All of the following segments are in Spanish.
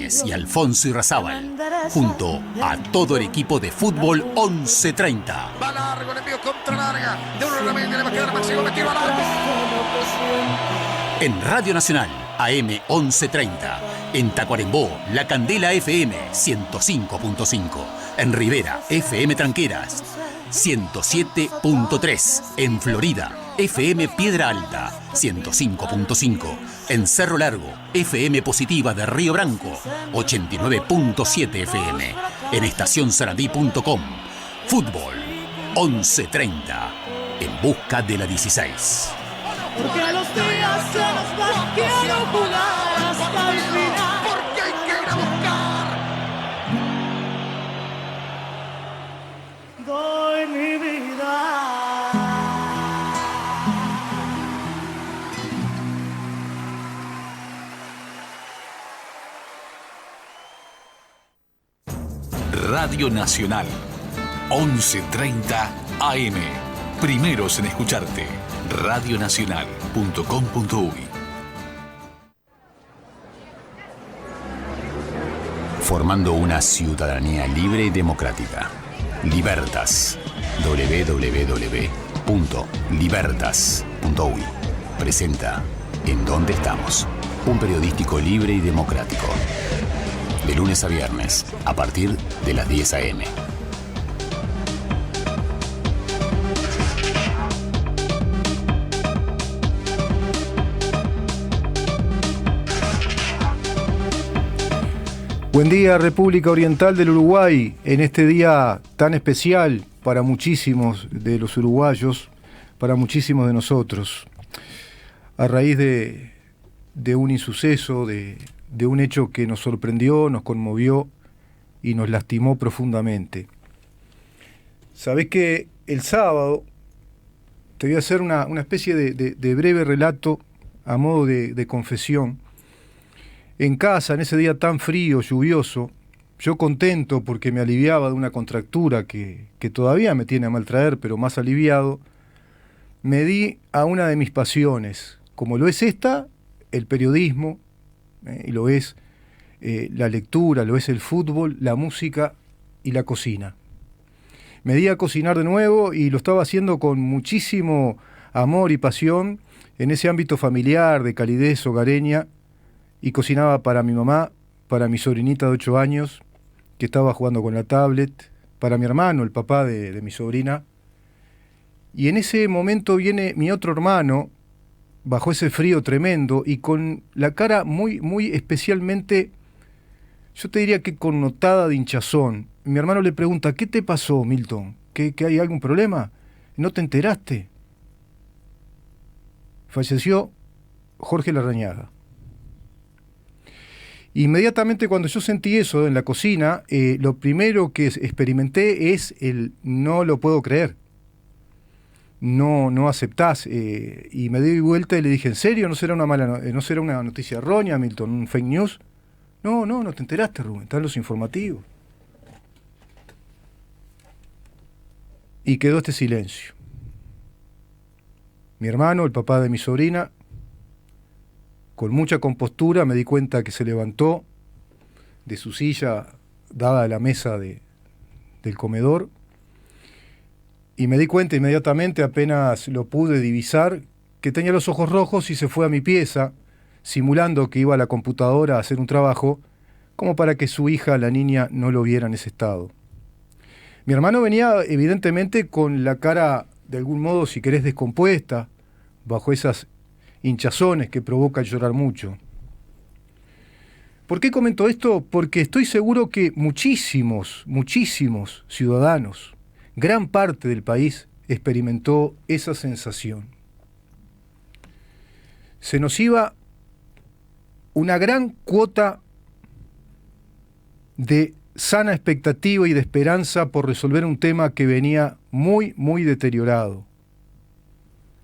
Ibáñez y Alfonso Irrazábal, junto a todo el equipo de Fútbol 1130. Va largo, el envío contra larga. De uno a la media, le va a quedar Máximo metido al arco. En Radio Nacional, AM 1130. En Tacuarembó, La Candela FM 105.5. En Rivera, FM Tranqueras 107.3. En Florida, FM Piedra Alta 105.5. En Cerro Largo, FM Positiva de Río Branco 89.7 FM. En estacionsaradí.com. Fútbol 1130. En busca de la 16. Porque a los días se nos van, quiero jugar hasta el final. Porque hay que ir a buscar. Doy mi vida. Radio Nacional, 1130 AM. Primeros en escucharte. Radionacional.com.uy. Formando una ciudadanía libre y democrática. Libertas. www.libertas.uy. Presenta En Dónde Estamos. Un periodístico libre y democrático. De lunes a viernes, a partir de las 10 a.m. Buen día, República Oriental del Uruguay, en este día tan especial para muchísimos de los uruguayos, para muchísimos de nosotros, a raíz de un insuceso, de un hecho que nos sorprendió, nos conmovió y nos lastimó profundamente. Sabés que el sábado te voy a hacer una especie de breve relato a modo de confesión. En casa, en ese día tan frío, lluvioso, yo contento porque me aliviaba de una contractura que todavía me tiene a mal traer, pero más aliviado, me di a una de mis pasiones, como lo es esta, el periodismo, y lo es la lectura, lo es el fútbol, la música y la cocina. Me di a cocinar de nuevo y lo estaba haciendo con muchísimo amor y pasión en ese ámbito familiar, de calidez hogareña, y cocinaba para mi mamá, para mi sobrinita de 8 años, que estaba jugando con la tablet, para mi hermano, el papá de mi sobrina. Y en ese momento viene mi otro hermano, bajo ese frío tremendo, y con la cara muy, muy especialmente, yo te diría que connotada de hinchazón. Mi hermano le pregunta, ¿qué te pasó, Milton? ¿Que hay algún problema? ¿No te enteraste? Falleció Jorge Larrañaga. Inmediatamente cuando yo sentí eso en la cocina, lo primero que experimenté es el no lo puedo creer. No aceptás. Y me di vuelta y le dije, ¿en serio? ¿No será una noticia errónea, Milton? ¿Un fake news? No te enteraste, Rubén. Están los informativos. Y quedó este silencio. Mi hermano, el papá de mi sobrina, con mucha compostura me di cuenta que se levantó de su silla dada a la mesa del comedor y me di cuenta inmediatamente, apenas lo pude divisar, que tenía los ojos rojos y se fue a mi pieza, simulando que iba a la computadora a hacer un trabajo, como para que su hija, la niña, no lo viera en ese estado. Mi hermano venía evidentemente con la cara, de algún modo, si querés, descompuesta, bajo esas hinchazones que provocan llorar mucho. ¿Por qué comento esto? Porque estoy seguro que muchísimos ciudadanos, gran parte del país, experimentó esa sensación. Se nos iba una gran cuota de sana expectativa y de esperanza por resolver un tema que venía muy, muy deteriorado: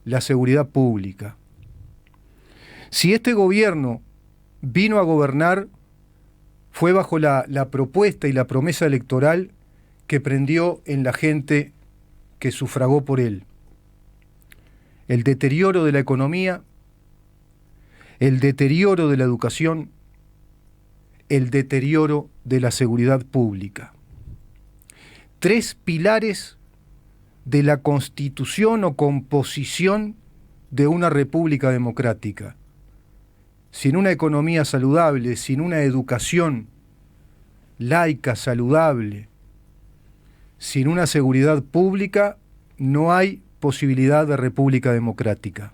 la seguridad pública. Si este gobierno vino a gobernar, fue bajo la propuesta y la promesa electoral que prendió en la gente que sufragó por él. El deterioro de la economía, el deterioro de la educación, el deterioro de la seguridad pública. 3 pilares de la constitución o composición de una república democrática. Sin una economía saludable, sin una educación laica, saludable, sin una seguridad pública, no hay posibilidad de república democrática.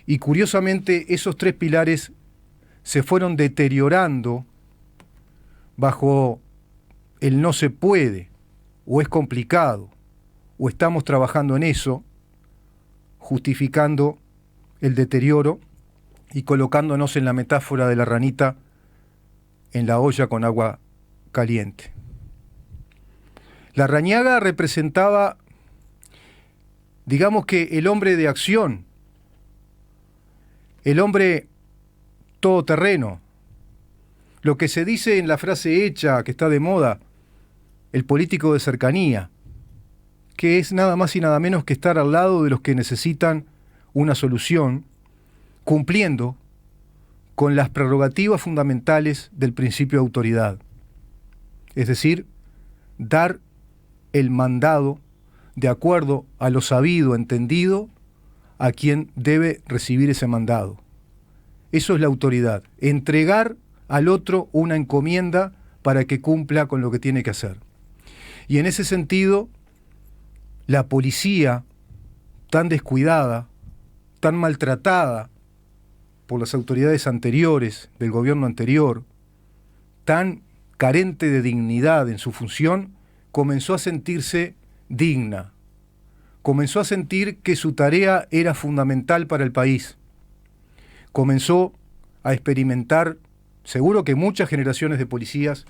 Y curiosamente, esos 3 pilares se fueron deteriorando bajo el no se puede, o es complicado, o estamos trabajando en eso, justificando el deterioro y colocándonos en la metáfora de la ranita en la olla con agua caliente. Larrañaga representaba, digamos que el hombre de acción, el hombre todoterreno, lo que se dice en la frase hecha que está de moda, el político de cercanía, que es nada más y nada menos que estar al lado de los que necesitan una solución, cumpliendo con las prerrogativas fundamentales del principio de autoridad. Es decir, dar el mandado de acuerdo a lo sabido, entendido, a quien debe recibir ese mandado. Eso es la autoridad, entregar al otro una encomienda para que cumpla con lo que tiene que hacer. Y en ese sentido, la policía, tan descuidada, tan maltratada por las autoridades anteriores, del gobierno anterior, tan carente de dignidad en su función, comenzó a sentirse digna, comenzó a sentir que su tarea era fundamental para el país, comenzó a experimentar, seguro que muchas generaciones de policías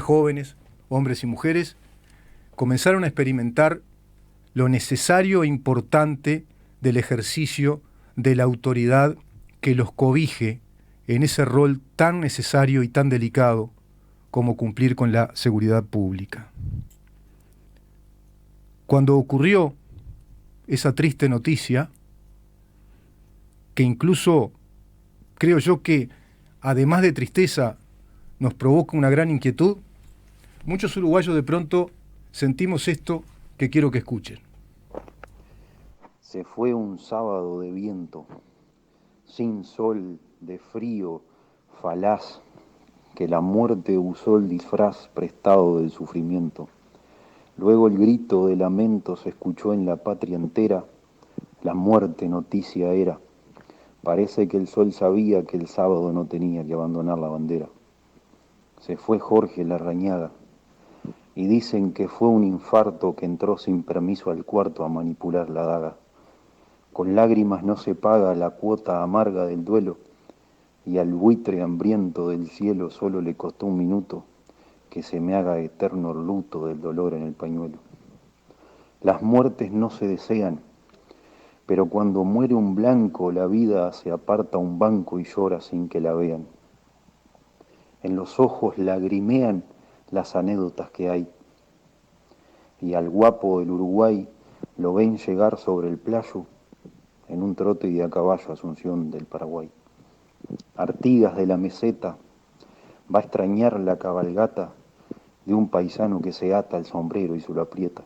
jóvenes, hombres y mujeres, comenzaron a experimentar lo necesario e importante del ejercicio de la autoridad que los cobije en ese rol tan necesario y tan delicado como cumplir con la seguridad pública. Cuando ocurrió esa triste noticia, que incluso creo yo que además de tristeza nos provoca una gran inquietud, muchos uruguayos de pronto sentimos esto que quiero que escuchen. Se fue un sábado de viento, sin sol, de frío, falaz, que la muerte usó el disfraz prestado del sufrimiento. Luego el grito de lamento se escuchó en la patria entera, la muerte noticia era. Parece que el sol sabía que el sábado no tenía que abandonar la bandera. Se fue Jorge Larrañaga, y dicen que fue un infarto que entró sin permiso al cuarto a manipular la daga. Con lágrimas no se paga la cuota amarga del duelo, y al buitre hambriento del cielo solo le costó un minuto que se me haga eterno luto del dolor en el pañuelo. Las muertes no se desean, pero cuando muere un blanco la vida se aparta a un banco y llora sin que la vean. En los ojos lagrimean las anécdotas que hay, y al guapo del Uruguay lo ven llegar sobre el playo en un trote de a caballo a Asunción del Paraguay. Artigas de la meseta va a extrañar la cabalgata de un paisano que se ata el sombrero y se lo aprieta,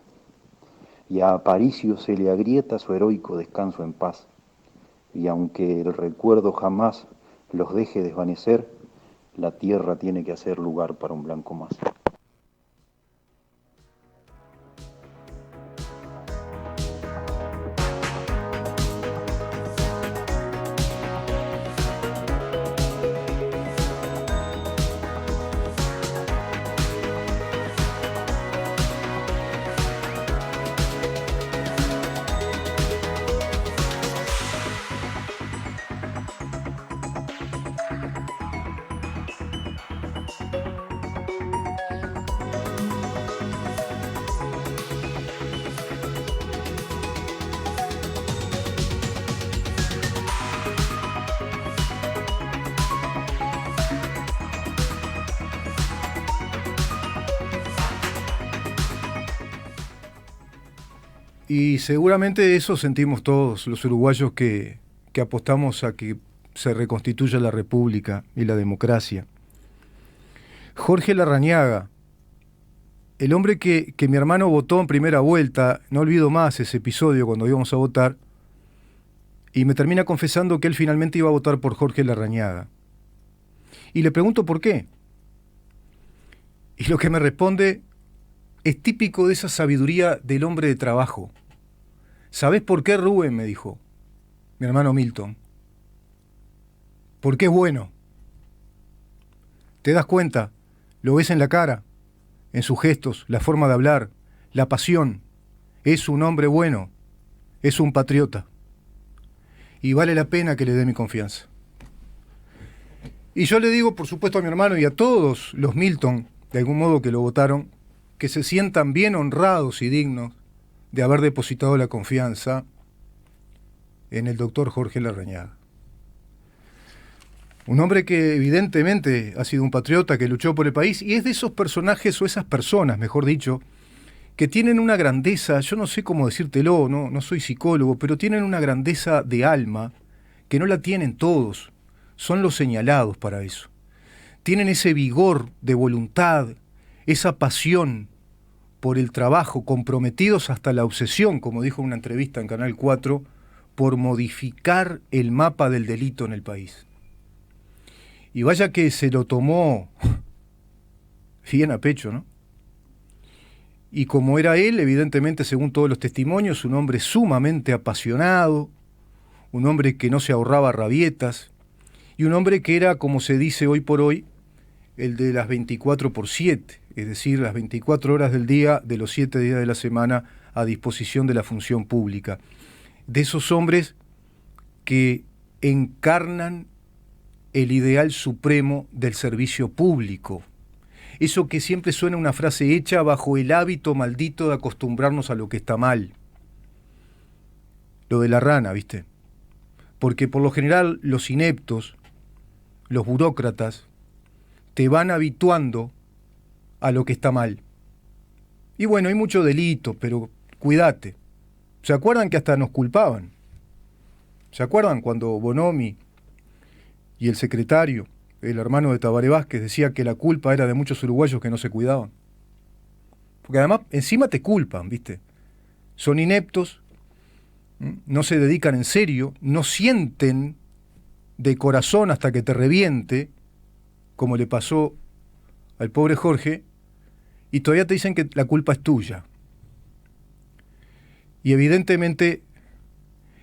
y a Aparicio se le agrieta su heroico descanso en paz, y aunque el recuerdo jamás los deje desvanecer, la tierra tiene que hacer lugar para un blanco más. Y seguramente eso sentimos todos los uruguayos que apostamos a que se reconstituya la república y la democracia. Jorge Larrañaga, el hombre que mi hermano votó en primera vuelta, no olvido más ese episodio cuando íbamos a votar, y me termina confesando que él finalmente iba a votar por Jorge Larrañaga. Y le pregunto por qué. Y lo que me responde es típico de esa sabiduría del hombre de trabajo. ¿Sabés por qué, Rubén?, me dijo mi hermano Milton. Porque es bueno. ¿Te das cuenta? Lo ves en la cara, en sus gestos, la forma de hablar, la pasión. Es un hombre bueno, es un patriota. Y vale la pena que le dé mi confianza. Y yo le digo, por supuesto, a mi hermano y a todos los Milton, de algún modo que lo votaron, que se sientan bien honrados y dignos de haber depositado la confianza en el doctor Jorge Larrañaga. Un hombre que evidentemente ha sido un patriota, que luchó por el país, y es de esos personajes, o esas personas, mejor dicho, que tienen una grandeza, yo no sé cómo decírtelo, no soy psicólogo, pero tienen una grandeza de alma que no la tienen todos, son los señalados para eso. Tienen ese vigor de voluntad, esa pasión por el trabajo, comprometidos hasta la obsesión, como dijo en una entrevista en Canal 4, por modificar el mapa del delito en el país. Y vaya que se lo tomó bien a pecho, ¿no? Y como era él, evidentemente, según todos los testimonios, un hombre sumamente apasionado, un hombre que no se ahorraba rabietas, y un hombre que era, como se dice hoy por hoy, el de las 24/7, es decir, las 24 horas del día, de los 7 días de la semana, a disposición de la función pública. De esos hombres que encarnan el ideal supremo del servicio público. Eso que siempre suena una frase hecha bajo el hábito maldito de acostumbrarnos a lo que está mal. Lo de la rana, ¿viste? Porque por lo general los ineptos, los burócratas, te van habituando a lo que está mal. Y bueno, hay mucho delito, pero cuídate. ¿Se acuerdan que hasta nos culpaban? ¿Se acuerdan cuando Bonomi y el secretario, el hermano de Tabaré Vázquez, decía que la culpa era de muchos uruguayos que no se cuidaban? Porque además encima te culpan, ¿viste? Son ineptos, no se dedican en serio, no sienten de corazón hasta que te reviente, como le pasó al pobre Jorge, y todavía te dicen que la culpa es tuya. Y evidentemente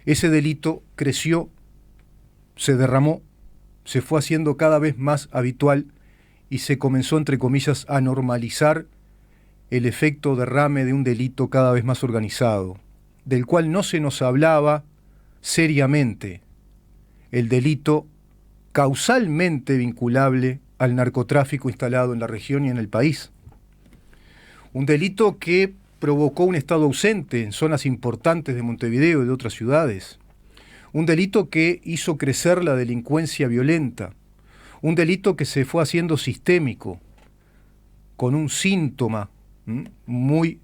ese delito creció, se derramó, se fue haciendo cada vez más habitual y se comenzó, entre comillas, a normalizar el efecto derrame de un delito cada vez más organizado, del cual no se nos hablaba seriamente, el delito causalmente vinculable al narcotráfico instalado en la región y en el país. Un delito que provocó un estado ausente en zonas importantes de Montevideo y de otras ciudades. Un delito que hizo crecer la delincuencia violenta. Un delito que se fue haciendo sistémico, con un síntoma muy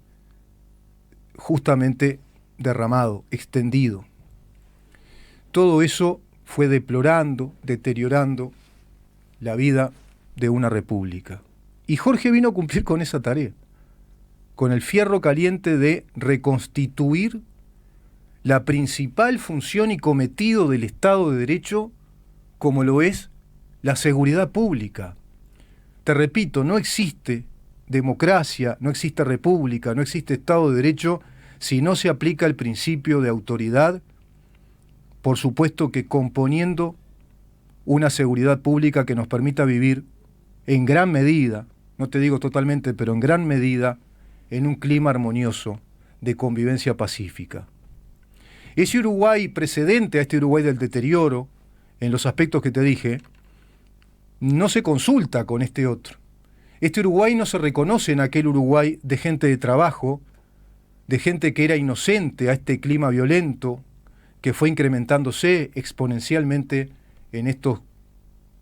justamente derramado, extendido. Todo eso fue deplorando, deteriorando la vida de una república. Y Jorge vino a cumplir con esa tarea, con el fierro caliente de reconstituir la principal función y cometido del Estado de Derecho, como lo es la seguridad pública. Te repito, no existe democracia, no existe república, no existe Estado de Derecho si no se aplica el principio de autoridad, por supuesto que componiendo una seguridad pública que nos permita vivir en gran medida, no te digo totalmente, pero en gran medida, en un clima armonioso de convivencia pacífica. Ese Uruguay precedente a este Uruguay del deterioro, en los aspectos que te dije, no se consulta con este otro. Este Uruguay no se reconoce en aquel Uruguay de gente de trabajo, de gente que era inocente a este clima violento que fue incrementándose exponencialmente en estos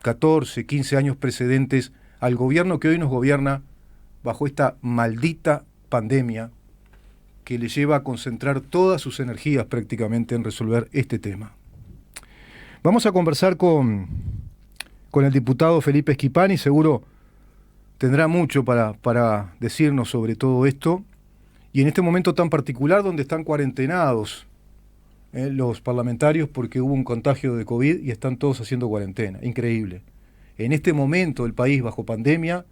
14, 15 años precedentes al gobierno que hoy nos gobierna bajo esta maldita pandemia que le lleva a concentrar todas sus energías prácticamente en resolver este tema. Vamos a conversar con el diputado Felipe Schipani, seguro tendrá mucho para decirnos sobre todo esto, y en este momento tan particular donde están cuarentenados los parlamentarios porque hubo un contagio de COVID y están todos haciendo cuarentena. Increíble. En este momento el país bajo pandemia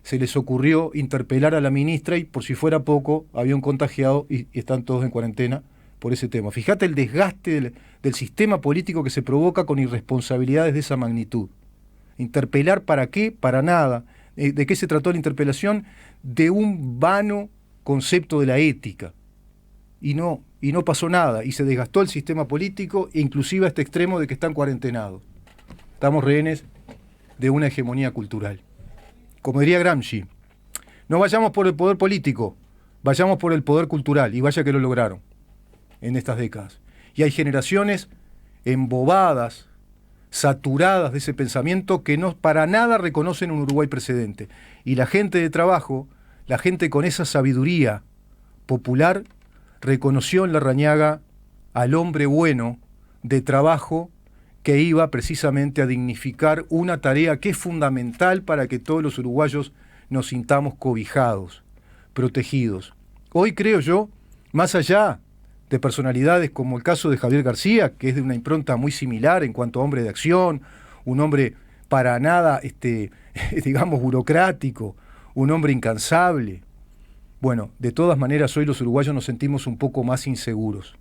se les ocurrió interpelar a la ministra y por si fuera poco había un contagiado y están todos en cuarentena por ese tema. Fíjate el desgaste del sistema político que se provoca con irresponsabilidades de esa magnitud. ¿Interpelar para qué? Para nada. ¿De qué se trató la interpelación? De un vano concepto de la ética. Y no pasó nada. Y se desgastó el sistema político, inclusive a este extremo de que están cuarentenados. Estamos rehenes de una hegemonía cultural. Como diría Gramsci, no vayamos por el poder político, vayamos por el poder cultural. Y vaya que lo lograron en estas décadas. Y hay generaciones embobadas, saturadas de ese pensamiento que no para nada reconocen un Uruguay precedente. Y la gente de trabajo, la gente con esa sabiduría popular, reconoció en Larrañaga al hombre bueno de trabajo que iba precisamente a dignificar una tarea que es fundamental para que todos los uruguayos nos sintamos cobijados, protegidos. Hoy creo yo, más allá de personalidades como el caso de Javier García, que es de una impronta muy similar en cuanto a hombre de acción, un hombre para nada, digamos, burocrático, un hombre incansable. Bueno, de todas maneras hoy los uruguayos nos sentimos un poco más inseguros.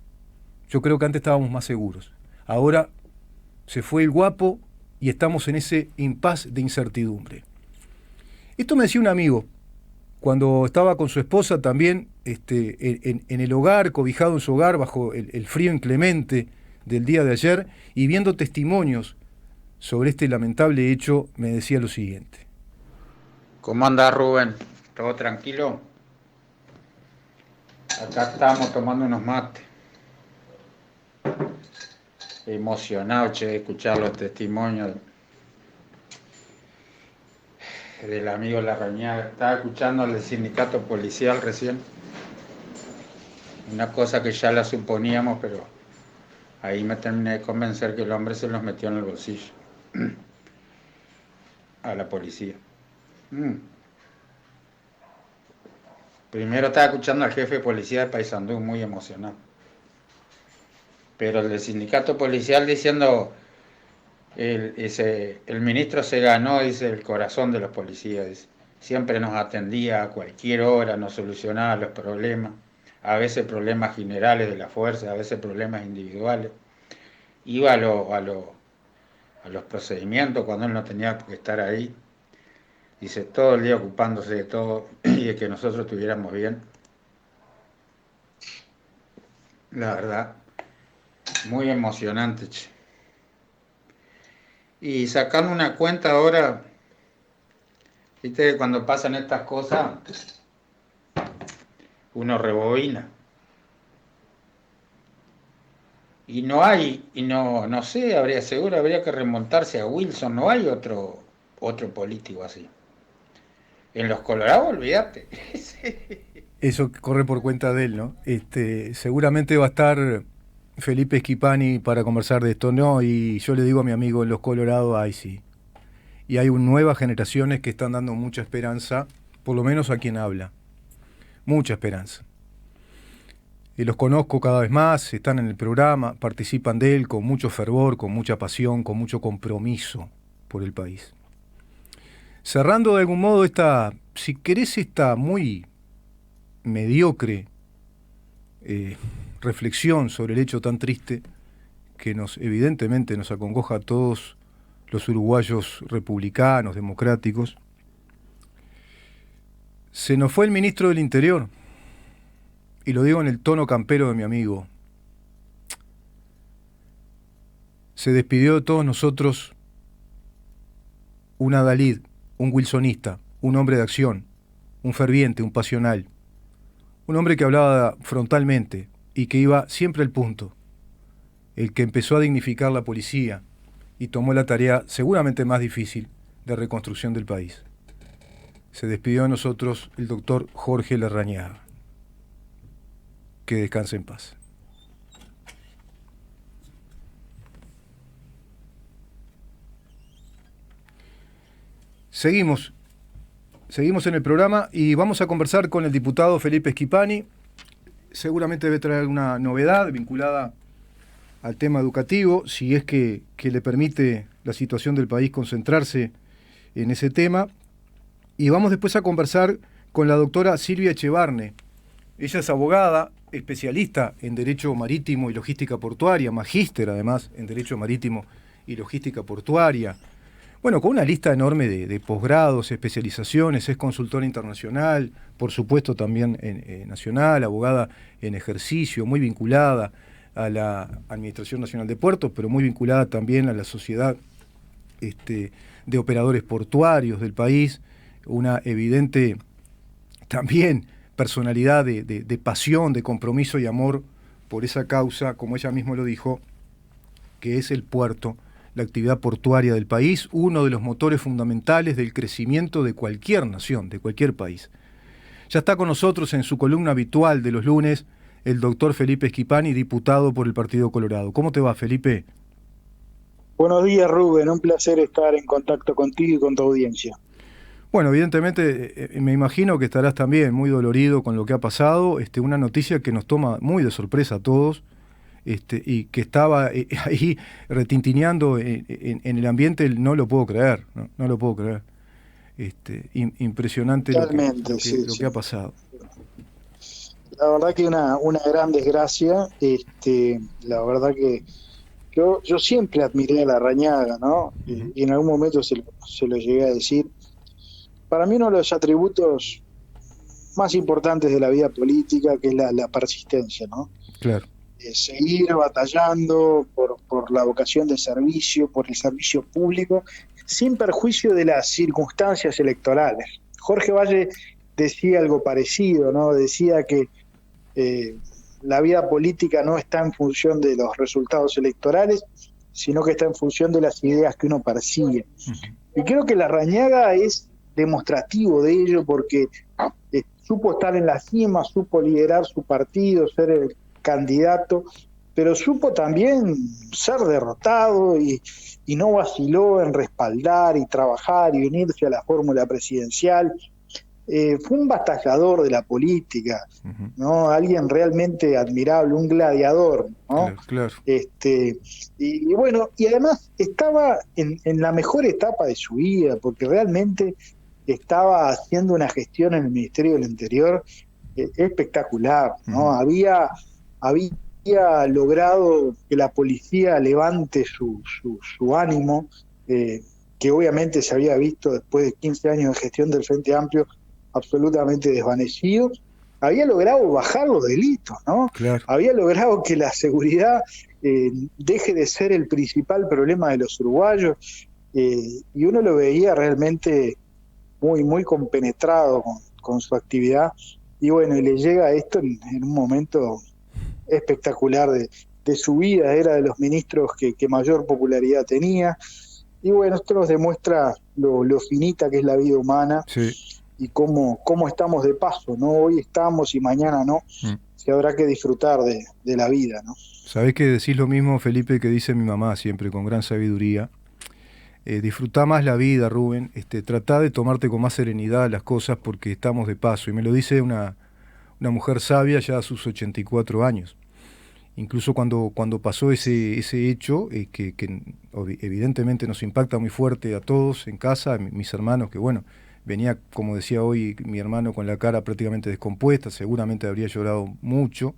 Yo creo que antes estábamos más seguros. Ahora se fue el guapo y estamos en ese impasse de incertidumbre. Esto me decía un amigo, cuando estaba con su esposa también en el hogar, cobijado en su hogar bajo el frío inclemente del día de ayer y viendo testimonios sobre este lamentable hecho, me decía lo siguiente. ¿Cómo anda Rubén? ¿Todo tranquilo? Acá estamos tomando unos mates. Emocionado, de escuchar los testimonios del amigo Larrañaga. Estaba escuchando al sindicato policial recién. Una cosa que ya la suponíamos, pero ahí me terminé de convencer que el hombre se los metió en el bolsillo. A la policía. Primero estaba escuchando al jefe de policía de Paysandú, muy emocionado. Pero el del sindicato policial diciendo, el ministro se ganó, dice, el corazón de los policías. Dice. Siempre nos atendía a cualquier hora, nos solucionaba los problemas, a veces problemas generales de la fuerza, a veces problemas individuales. Iba a los procedimientos cuando él no tenía que estar ahí. Dice, todo el día ocupándose de todo y de que nosotros estuviéramos bien. La verdad, muy emocionante, che. Y sacando una cuenta ahora, viste que cuando pasan estas cosas, uno rebobina. Y no sé, seguro habría que remontarse a Wilson, no hay otro político así. En los Colorados, olvídate. Eso corre por cuenta de él, ¿no? Seguramente va a estar Felipe Schipani para conversar de esto, ¿no? Y yo le digo a mi amigo, en los Colorados, ay sí. Y hay nuevas generaciones que están dando mucha esperanza, por lo menos a quien habla. Mucha esperanza. Y los conozco cada vez más, están en el programa, participan de él con mucho fervor, con mucha pasión, con mucho compromiso por el país. Cerrando de algún modo si querés, esta muy mediocre reflexión sobre el hecho tan triste que evidentemente nos acongoja a todos los uruguayos republicanos, democráticos. Se nos fue el ministro del Interior, y lo digo en el tono campero de mi amigo. Se despidió de todos nosotros un adalid, un wilsonista, un hombre de acción, un ferviente, un pasional, un hombre que hablaba frontalmente y que iba siempre al punto, el que empezó a dignificar la policía y tomó la tarea seguramente más difícil de reconstrucción del país. Se despidió de nosotros el doctor Jorge Larrañaga. Que descanse en paz. Seguimos Seguimos en el programa y vamos a conversar con el diputado Felipe Schipani. Seguramente debe traer alguna novedad vinculada al tema educativo, si es que le permite la situación del país concentrarse en ese tema. Y vamos después a conversar con la doctora Silvia Echevarne. Ella es abogada, especialista en Derecho Marítimo y Logística Portuaria, magíster además en Derecho Marítimo y Logística Portuaria. Bueno, con una lista enorme de posgrados, especializaciones, es consultora internacional, por supuesto también nacional, abogada en ejercicio, muy vinculada a la Administración Nacional de Puertos, pero muy vinculada también a la sociedad de operadores portuarios del país, una evidente también personalidad de pasión, de compromiso y amor por esa causa, como ella misma lo dijo, que es el puerto, la actividad portuaria del país, uno de los motores fundamentales del crecimiento de cualquier nación, de cualquier país. Ya está con nosotros en su columna habitual de los lunes el doctor Felipe Schipani, diputado por el Partido Colorado. ¿Cómo te va, Felipe? Buenos días, Rubén. Un placer estar en contacto contigo y con tu audiencia. Bueno, evidentemente me imagino que estarás también muy dolorido con lo que ha pasado, una noticia que nos toma muy de sorpresa a todos, y que estaba ahí retintineando en el ambiente, no lo puedo creer, no lo puedo creer. Impresionante lo que ha pasado. La verdad que una gran desgracia. La verdad que yo siempre admiré a Larrañaga, ¿no? Y en algún momento se lo llegué a decir. Para mí uno de los atributos más importantes de la vida política, que es la persistencia, ¿no? Claro. Seguir batallando por la vocación de servicio, por el servicio público, sin perjuicio de las circunstancias electorales. Jorge Valle decía algo parecido, ¿no? Decía que la vida política no está en función de los resultados electorales, sino que está en función de las ideas que uno persigue. Y creo que Larrañaga es demostrativo de ello, porque supo estar en la cima, supo liderar su partido, ser el candidato, pero supo también ser derrotado y no vaciló en respaldar y trabajar y unirse a la fórmula presidencial. Fue un batallador de la política, ¿no? Alguien realmente admirable, un gladiador, ¿no? Claro. Y bueno, y además estaba en la mejor etapa de su vida, porque realmente estaba haciendo una gestión en el Ministerio del Interior espectacular, ¿no? Había logrado que la policía levante su ánimo, que obviamente se había visto después de 15 años de gestión del Frente Amplio absolutamente desvanecido. Había logrado bajar los delitos, ¿no? Claro. Había logrado que la seguridad deje de ser el principal problema de los uruguayos, y uno lo veía realmente muy, muy compenetrado con su actividad. Y bueno, y le llega esto en un momento espectacular de su vida. Era de los ministros que mayor popularidad tenía. Y bueno, esto nos demuestra lo finita que es la vida humana. Sí. Y cómo estamos de paso, ¿no? Hoy estamos y mañana no. Se habrá que disfrutar de la vida, ¿no? Sabés que decís lo mismo, Felipe, que dice mi mamá siempre, con gran sabiduría. Disfrutá más la vida, Rubén. Tratá de tomarte con más serenidad las cosas, porque estamos de paso. Y me lo dice una mujer sabia ya a sus 84 años. Incluso cuando pasó ese hecho, que evidentemente nos impacta muy fuerte a todos en casa, mis hermanos, que bueno, venía, como decía hoy, mi hermano con la cara prácticamente descompuesta, seguramente habría llorado mucho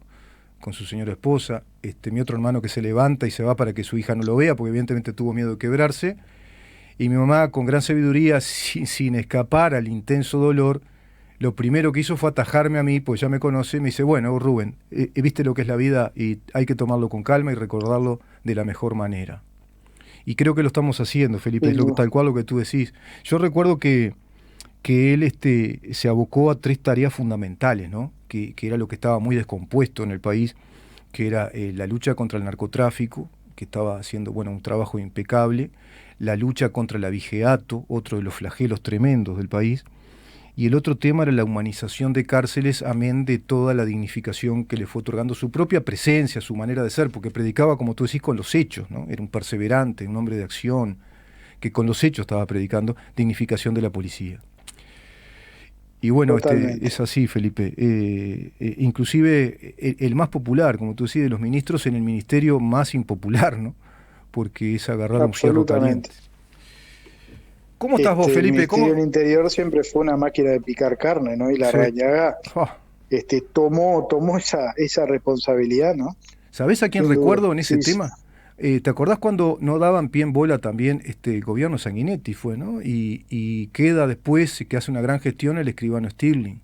con su señora esposa. Mi otro hermano que se levanta y se va para que su hija no lo vea, porque evidentemente tuvo miedo de quebrarse. Y mi mamá, con gran sabiduría, sin escapar al intenso dolor, lo primero que hizo fue atajarme a mí, pues ya me conoce, y me dice, bueno, Rubén, viste lo que es la vida y hay que tomarlo con calma y recordarlo de la mejor manera. Y creo que lo estamos haciendo, Felipe, es tal cual lo que tú decís. Yo recuerdo que él se abocó a 3 tareas fundamentales, ¿no? Que era lo que estaba muy descompuesto en el país, que era la lucha contra el narcotráfico, que estaba haciendo un trabajo impecable, la lucha contra el abigeato, otro de los flagelos tremendos del país, y el otro tema era la humanización de cárceles, amén de toda la dignificación que le fue otorgando su propia presencia, su manera de ser, porque predicaba, como tú decís, con los hechos, ¿no? Era un perseverante, un hombre de acción, que con los hechos estaba predicando dignificación de la policía. Y bueno, Totalmente. es así, Felipe. Inclusive el más popular, como tú decís, de los ministros en el ministerio más impopular, ¿no? Porque es agarrar un fierro Absolutamente. caliente. ¿Cómo estás vos, El Felipe? Ministerio del ¿Cómo? Interior siempre fue una máquina de picar carne, ¿no? Y la Sí. Larrañaga Ah, tomó esa responsabilidad, ¿no? ¿sabés a quién Sin duda. recuerdo en ese Sí, sí. tema? ¿Te acordás cuando no daban pie en bola también el gobierno Sanguinetti fue, ¿no? Y queda después, que hace una gran gestión, el escribano Stirling.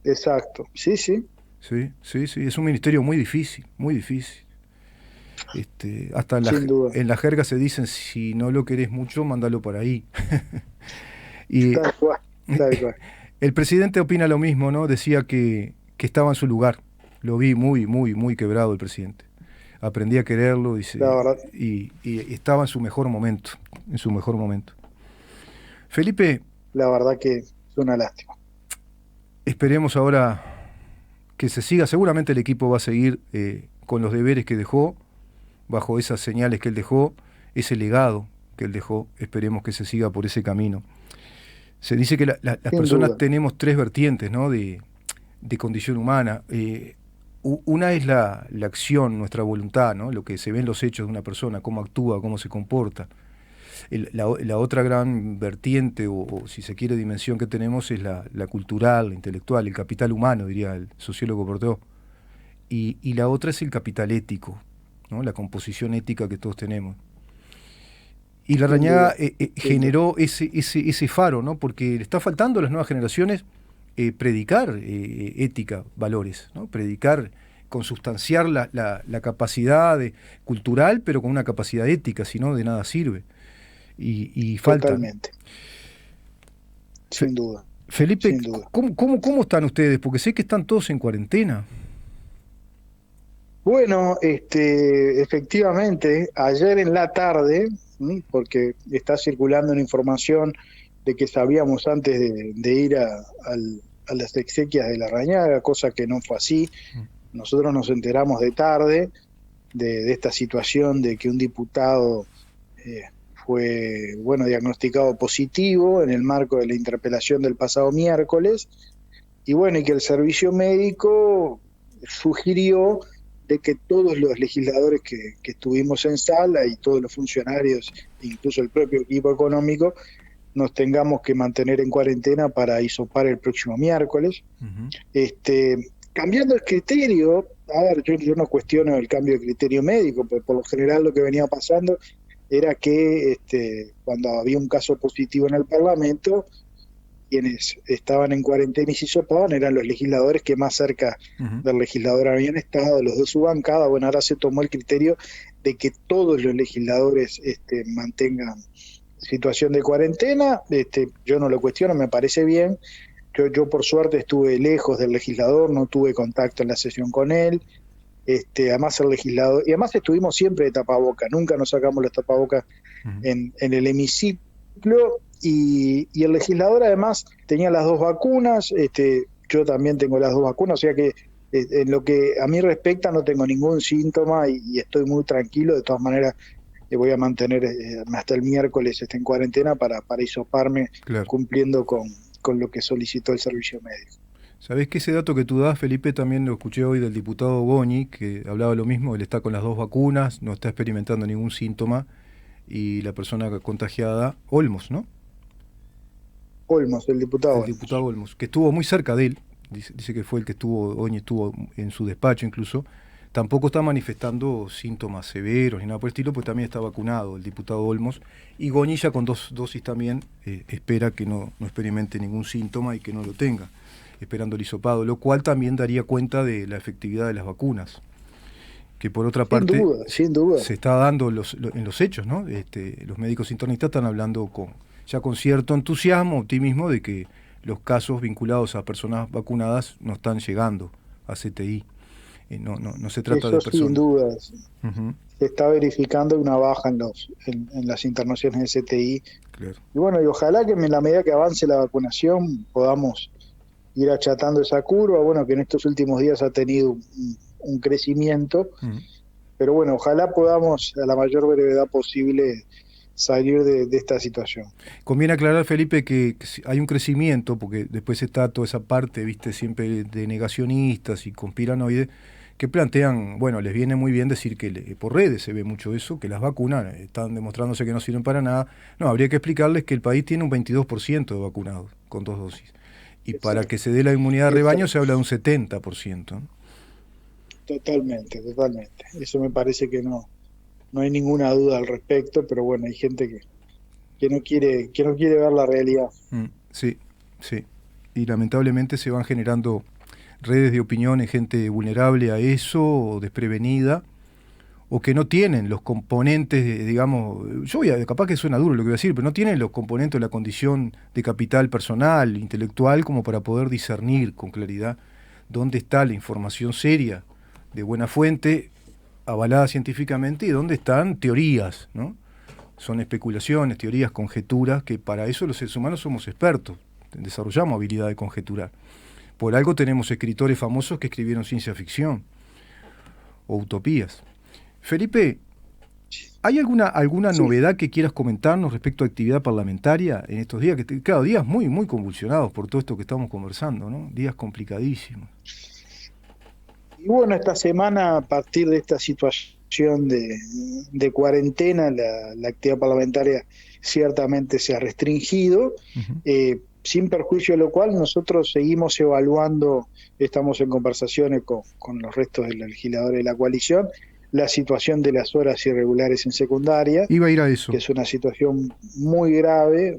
Exacto. Sí, sí. Sí, sí, sí, es un ministerio muy difícil, muy difícil. Hasta Sin duda. en la jerga se dicen, si no lo querés mucho, mándalo por ahí. Y Tal cual. Tal cual. el presidente opina lo mismo, ¿no? Decía que estaba en su lugar. Lo vi muy, muy, muy quebrado el presidente. Aprendí a quererlo, dice, La verdad. y estaba en su mejor momento, en su mejor momento. Felipe, La verdad que es una lástima. esperemos ahora que se siga. Seguramente el equipo va a seguir con los deberes que dejó, bajo esas señales que él dejó, ese legado que él dejó. Esperemos que se siga por ese camino. Se dice que las Sin personas duda. tenemos tres vertientes, ¿no? de condición humana. Una es la acción, nuestra voluntad, ¿no? Lo que se ve en los hechos de una persona, cómo actúa, cómo se comporta. La otra gran vertiente, o si se quiere dimensión que tenemos, es la cultural, la intelectual, el capital humano, diría el sociólogo Porteau. Y la otra es el capital ético, ¿no? La composición ética que todos tenemos. Y Sin Larrañaga duda. generó ese faro, ¿no? Porque le está faltando a las nuevas generaciones predicar ética, valores, ¿no? Predicar, consustanciar la capacidad cultural, pero con una capacidad ética, si no, de nada sirve. Y falta, ¿no? Totalmente. Sin duda. Felipe, Sin duda. ¿cómo están ustedes? Porque sé que están todos en cuarentena. Bueno, efectivamente, ayer en la tarde, porque está circulando una información de que sabíamos antes de ir a las exequias de Larrañaga, cosa que no fue así. Nosotros nos enteramos de tarde de esta situación de que un diputado fue, diagnosticado positivo en el marco de la interpelación del pasado miércoles, y y que el servicio médico sugirió de que todos los legisladores que estuvimos en sala y todos los funcionarios, incluso el propio equipo económico, nos tengamos que mantener en cuarentena para hisopar el próximo miércoles. Cambiando el criterio, a ver, yo no cuestiono el cambio de criterio médico, porque por lo general lo que venía pasando era que cuando había un caso positivo en el Parlamento, quienes estaban en cuarentena y se hisopaban eran los legisladores que más cerca del legislador habían estado, los de su bancada. Bueno, ahora se tomó el criterio de que todos los legisladores mantengan situación de cuarentena. Yo no lo cuestiono, me parece bien. Yo por suerte estuve lejos del legislador, no tuve contacto en la sesión con él. Además el legislador, y además estuvimos siempre de tapaboca, nunca nos sacamos los tapabocas en el hemiciclo, y el legislador además tenía las dos vacunas. Yo también tengo las dos vacunas, o sea que en lo que a mí respecta no tengo ningún síntoma y estoy muy tranquilo. De todas maneras voy a mantener hasta el miércoles en cuarentena para hisoparme, claro, cumpliendo con lo que solicitó el servicio médico. ¿Sabés que ese dato que tú das, Felipe, también lo escuché hoy del diputado Goñi, que hablaba lo mismo? Él está con las dos vacunas, no está experimentando ningún síntoma, y la persona contagiada, Olmos, ¿no? Olmos, el diputado. El diputado Olmos, que estuvo muy cerca de él, dice que fue el que Goñi estuvo en su despacho incluso, tampoco está manifestando síntomas severos ni nada por el estilo, pues también está vacunado el diputado Olmos, y Goñi ya con 2 dosis también espera que no experimente ningún síntoma y que no lo tenga, esperando el hisopado, lo cual también daría cuenta de la efectividad de las vacunas, que por otra parte sin duda. se está dando en los hechos, ¿no? Los médicos internistas están hablando con cierto entusiasmo, optimismo, de que los casos vinculados a personas vacunadas no están llegando a CTI. No se trata eso de personas. Sin duda. Se está verificando una baja en las internaciones de CTI. Claro. Y ojalá que en la medida que avance la vacunación podamos ir achatando esa curva, que en estos últimos días ha tenido un crecimiento, pero ojalá podamos a la mayor brevedad posible salir de esta situación. Conviene aclarar, Felipe, que hay un crecimiento, porque después está toda esa parte, viste, siempre de negacionistas y conspiranoides, que plantean, bueno, les viene muy bien decir que por redes se ve mucho eso, que las vacunas están demostrándose que no sirven para nada. No, habría que explicarles que el país tiene un 22% de vacunados con 2 dosis. Y para que se dé la inmunidad de rebaño se habla de un 70%, ¿no? Totalmente. Eso me parece que no hay ninguna duda al respecto, pero bueno, hay gente que no quiere ver la realidad. Sí. Y lamentablemente se van generando redes de opinión en gente vulnerable a eso, o desprevenida, o que no tienen los componentes, digamos, capaz que suena duro lo que voy a decir, pero no tienen los componentes de la condición de capital personal, intelectual, como para poder discernir con claridad dónde está la información seria, de buena fuente, avalada científicamente, y dónde están teorías, ¿no? Son especulaciones, teorías, conjeturas, que para eso los seres humanos somos expertos, desarrollamos habilidad de conjeturar. Por algo tenemos escritores famosos que escribieron ciencia ficción o utopías. Felipe, ¿hay alguna novedad que quieras comentarnos respecto a actividad parlamentaria en estos días? Claro, días muy, muy convulsionados por todo esto que estamos conversando, ¿no? Días complicadísimos. Y bueno, esta semana, a partir de esta situación de cuarentena, la actividad parlamentaria ciertamente se ha restringido, sin perjuicio de lo cual nosotros seguimos evaluando, estamos en conversaciones con los restos de los legisladores de la coalición, la situación de las horas irregulares en secundaria. Iba a ir a eso. Que es una situación muy grave,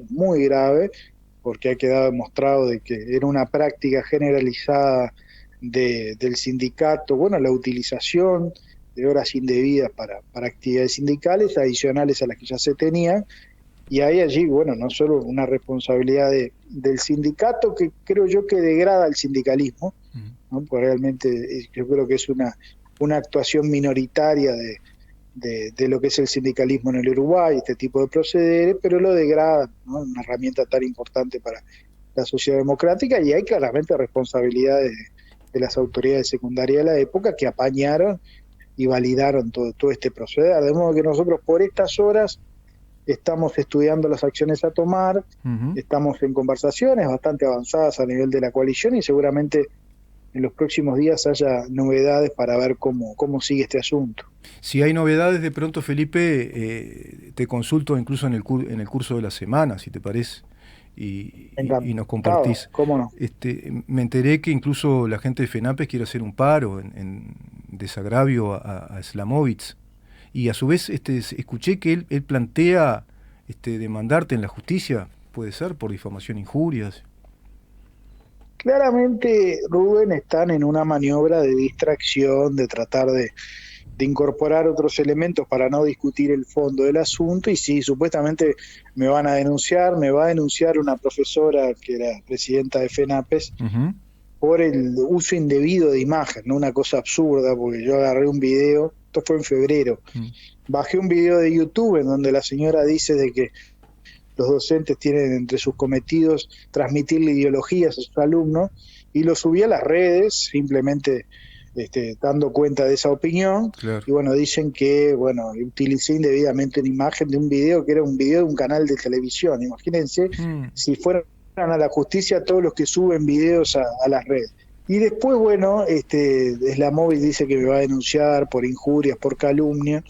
porque ha quedado demostrado de que era una práctica generalizada del sindicato, bueno, la utilización de horas indebidas para actividades sindicales adicionales a las que ya se tenían, y hay allí, bueno, no solo una responsabilidad del sindicato, que creo yo que degrada al sindicalismo, ¿no? Porque realmente yo creo que es una actuación minoritaria de lo que es el sindicalismo en el Uruguay, este tipo de procederes, pero lo degrada, ¿no? Una herramienta tan importante para la sociedad democrática, y hay claramente responsabilidades de las autoridades secundarias de la época que apañaron y validaron todo este proceder, de modo que nosotros por estas horas estamos estudiando las acciones a tomar, estamos en conversaciones bastante avanzadas a nivel de la coalición, y seguramente en los próximos días haya novedades para ver cómo sigue este asunto. Si hay novedades de pronto, Felipe, te consulto incluso en el curso de la semana, si te parece, y nos compartís. ¿Cómo no? Me enteré que incluso la gente de FENAPES quiere hacer un paro en desagravio a Slamovitz, y a su vez escuché que él plantea demandarte en la justicia, puede ser, por difamación, injurias. Claramente, Rubén, están en una maniobra de distracción, de tratar de incorporar otros elementos para no discutir el fondo del asunto, y sí, supuestamente me va a denunciar una profesora que era presidenta de FENAPES por el uso indebido de imagen, ¿no? Una cosa absurda, porque yo agarré un video, esto fue en febrero, bajé un video de YouTube en donde la señora dice de que los docentes tienen entre sus cometidos transmitirle ideologías a sus alumnos, y lo subí a las redes simplemente dando cuenta de esa opinión. Claro. Y bueno, dicen que utilicé indebidamente una imagen de un video que era un video de un canal de televisión. Imagínense si fueran a la justicia todos los que suben videos a las redes. Y después, Slamovitz dice que me va a denunciar por injurias, por calumnia.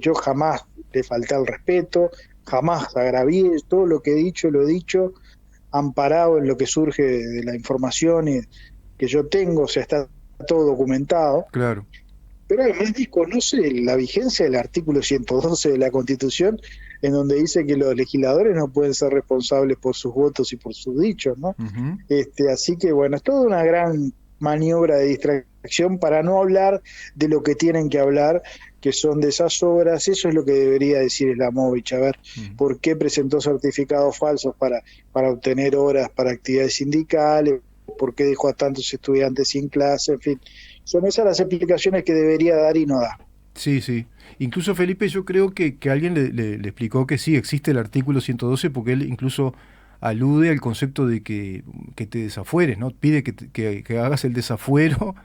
Yo jamás le falté al respeto, jamás agravié, todo lo que he dicho, lo he dicho, amparado en lo que surge de la información que yo tengo, o sea, está todo documentado. Claro. Pero además desconoce la vigencia del artículo 112 de la Constitución, en donde dice que los legisladores no pueden ser responsables por sus votos y por sus dichos, ¿no? Así que es toda una gran maniobra de distracción para no hablar de lo que tienen que hablar, que son de esas obras. Eso es lo que debería decir Slamovitz, a ver por qué presentó certificados falsos para obtener horas para actividades sindicales, por qué dejó a tantos estudiantes sin clase, en fin. Son esas las explicaciones que debería dar y no da. Sí. Incluso, Felipe, yo creo que alguien le explicó que sí, existe el artículo 112, porque él incluso alude al concepto de que te desafueres, ¿no? Pide que hagas el desafuero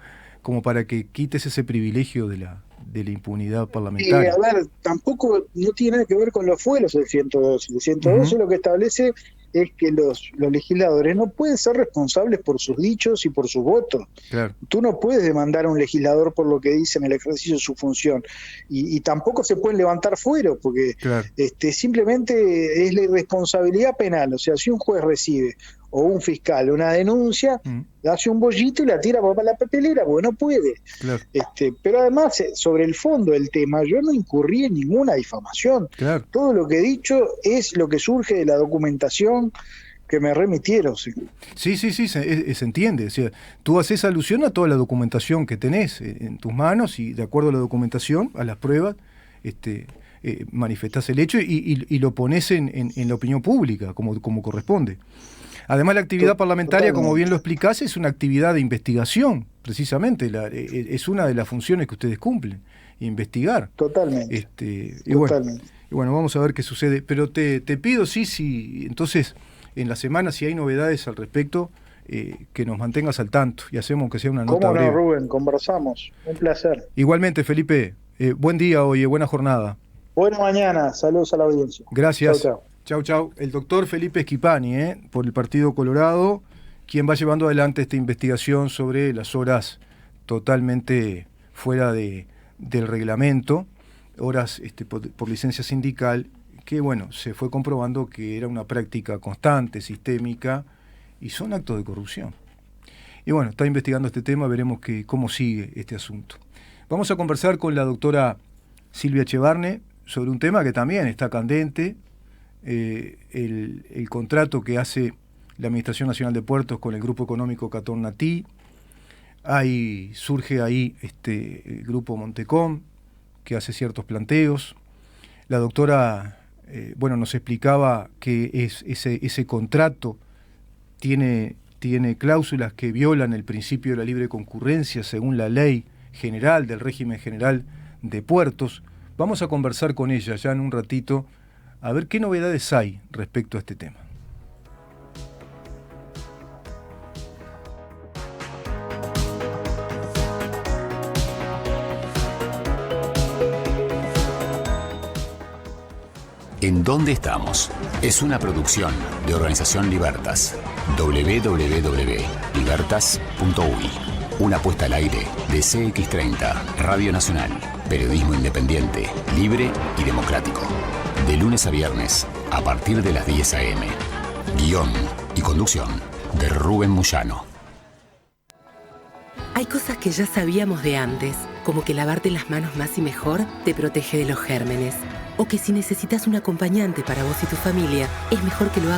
como para que quites ese privilegio de de la impunidad Y parlamentaria. a ver, tampoco no tiene nada que ver con los fueros el 112. El 112 lo que establece es que los legisladores no pueden ser responsables por sus dichos y por sus votos. Claro. Tú no puedes demandar a un legislador por lo que dice en el ejercicio de su función. Y tampoco se pueden levantar fueros, porque Claro. Simplemente es la irresponsabilidad penal. O sea, si un juez recibe o un fiscal una denuncia, hace un bollito y la tira para la papelera, porque no puede. Claro. Pero además, sobre el fondo del tema, yo no incurrí en ninguna difamación. Claro. Todo lo que he dicho es lo que surge de la documentación que me remitieron. Sí. Sí, se entiende. O sea, tú haces alusión a toda la documentación que tenés en tus manos y de acuerdo a la documentación, a las pruebas, manifestás el hecho y lo pones en la opinión pública, como corresponde. Además, la actividad parlamentaria, como bien lo explicás, es una actividad de investigación, precisamente. Es una de las funciones que ustedes cumplen, investigar. Totalmente. Y bueno, vamos a ver qué sucede. Pero te pido, sí, entonces, en la semana, si hay novedades al respecto, que nos mantengas al tanto y hacemos aunque sea una nota ¿Cómo no, breve. Rubén? Conversamos. Un placer. Igualmente, Felipe, buen día hoy, buena jornada. Buena mañana, saludos a la audiencia. Gracias. Chau, chau. Chau. El doctor Felipe Schipani, por el Partido Colorado, quien va llevando adelante esta investigación sobre las horas totalmente fuera del reglamento, horas por licencia sindical, que bueno, se fue comprobando que era una práctica constante, sistémica, y son actos de corrupción. Y bueno, está investigando este tema, veremos cómo sigue este asunto. Vamos a conversar con la doctora Silvia Echevarne sobre un tema que también está candente, el contrato que hace la Administración Nacional de Puertos con el Grupo Económico Catón Natí. Surge ahí el Grupo Montecom, que hace ciertos planteos. La doctora nos explicaba que ese contrato tiene cláusulas que violan el principio de la libre concurrencia según la ley general del régimen general de puertos. Vamos a conversar con ella ya en un ratito a ver qué novedades hay respecto a este tema. ¿En dónde estamos? Es una producción de Organización Libertas. www.libertas.uy. Una puesta al aire de CX30, Radio Nacional. Periodismo independiente, libre y democrático. De lunes a viernes, a partir de las 10 a.m. Guión y conducción de Rubén Moyano. Hay cosas que ya sabíamos de antes, como que lavarte las manos más y mejor te protege de los gérmenes. O que si necesitas un acompañante para vos y tu familia, es mejor que lo haga